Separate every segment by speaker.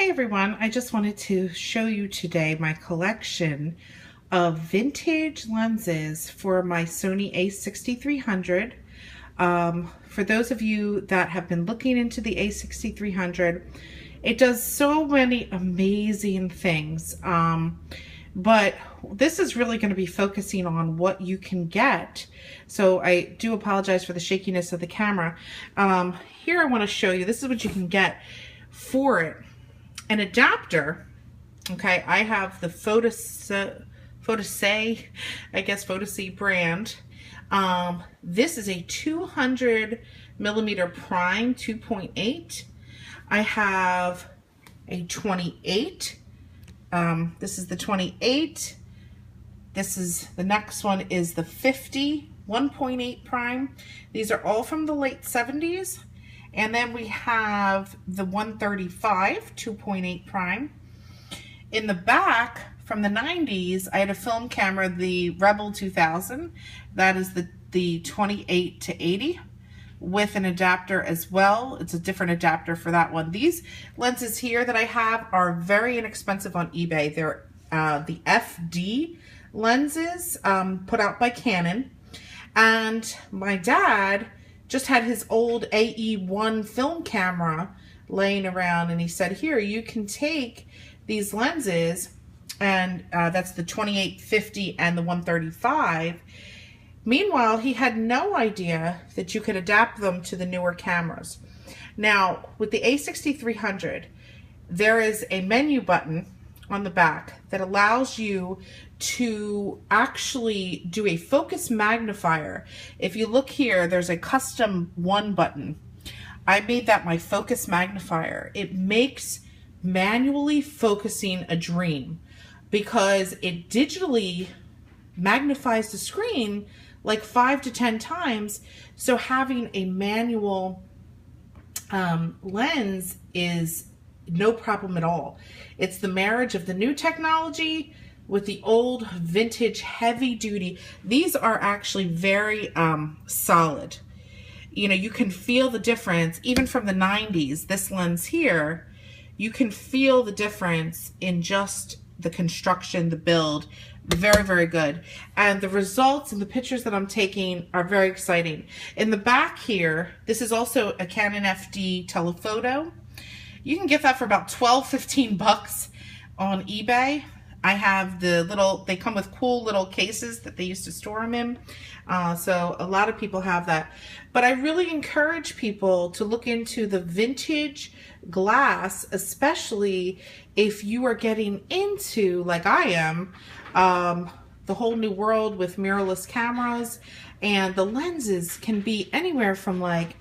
Speaker 1: Hey everyone, I just wanted to show you today my collection of vintage lenses for my Sony a6300. For those of you that have been looking into the a6300, it does so many amazing things, but this is really going to be focusing on what you can get. So I do apologize for the shakiness of the camera. Here I want to show you, this is what you can get for it. An adapter, okay, I have the Photosay, I guess Photosay brand. This is a 200 millimeter prime 2.8. I have a 28. This is the 28. This is the next one is the 50 1.8 prime. These are all from the late 70s. And then we have the 135 2.8 prime. In the back, from the 90s, I had a film camera, the Rebel 2000. That is the 28 to 80 with an adapter as well. It's a different adapter for that one. These lenses here that I have are very inexpensive on eBay. They're the FD lenses put out by Canon. And my dad just had his old AE1 film camera laying around, and he said, here, you can take these lenses, and that's the 28-50 and the 135. Meanwhile, he had no idea that you could adapt them to the newer cameras. Now, with the a6300, there is a menu button on the back that allows you to actually do a focus magnifier. If you look here, there's a custom 1 button. I made that my focus magnifier. It makes manually focusing a dream because it digitally magnifies the screen like 5 to 10 times. So having a manual lens is no problem at all. It's the marriage of the new technology with the old vintage heavy duty. These are actually very solid. You know, you can feel the difference even from the 90s. This lens here, you can feel the difference in just the construction, the build. Very, very good. And the results and the pictures that I'm taking are very exciting. In the back here, this is also a Canon FD telephoto. You can get that for about 12-15 bucks on eBay. I have the little, they come with cool little cases that they used to store them in. So a lot of people have that. But I really encourage people to look into the vintage glass, especially if you are getting into, like I am, the whole new world with mirrorless cameras. And the lenses can be anywhere from like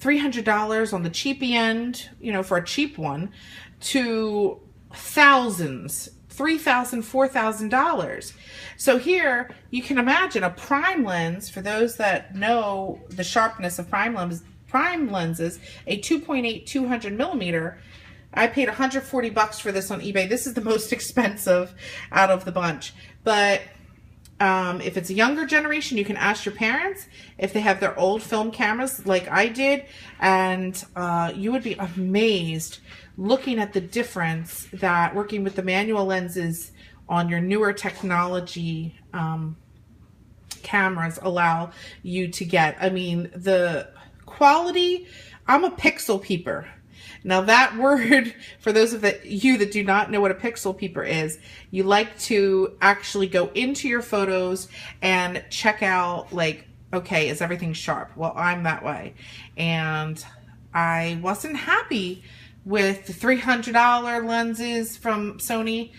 Speaker 1: $300 on the cheapy end, you know, for a cheap one, to thousands, $3,000, $4,000. So here you can imagine a prime lens, for those that know the sharpness of prime lenses, a 2.8 200 millimeter. I paid 140 bucks for this on eBay. This is the most expensive out of the bunch. But if it's a younger generation, you can ask your parents if they have their old film cameras like I did, and you would be amazed looking at the difference that working with the manual lenses on your newer technology cameras allow you to get. I mean, the quality, I'm a pixel peeper. Now that word, for those of you that do not know what a pixel peeper is, you like to actually go into your photos and check out, like, okay, is everything sharp? Well, I'm that way. And I wasn't happy with the $300 lenses from Sony.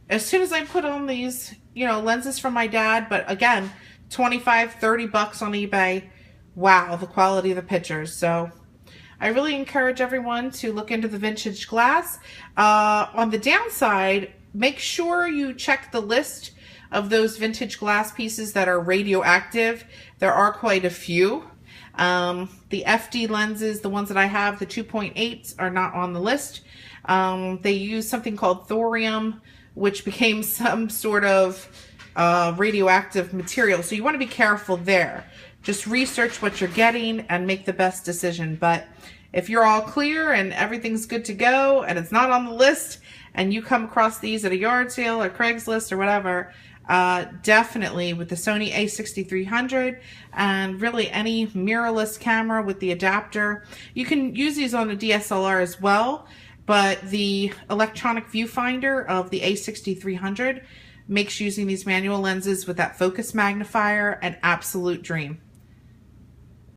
Speaker 1: As soon as I put on these, you know, lenses from my dad, but again, 25, 30 bucks on eBay. Wow, the quality of the pictures. So I really encourage everyone to look into the vintage glass. On the downside, make sure you check the list of those vintage glass pieces that are radioactive. There are quite a few. The FD lenses, the ones that I have, the 2.8s, are not on the list. They use something called thorium, which became some sort of radioactive material. So you want to be careful there. Just research what you're getting and make the best decision. But if you're all clear and everything's good to go and it's not on the list and you come across these at a yard sale or Craigslist or whatever, definitely with the Sony a6300 and really any mirrorless camera with the adapter. You can use these on a DSLR as well, but the electronic viewfinder of the a6300 makes using these manual lenses with that focus magnifier an absolute dream.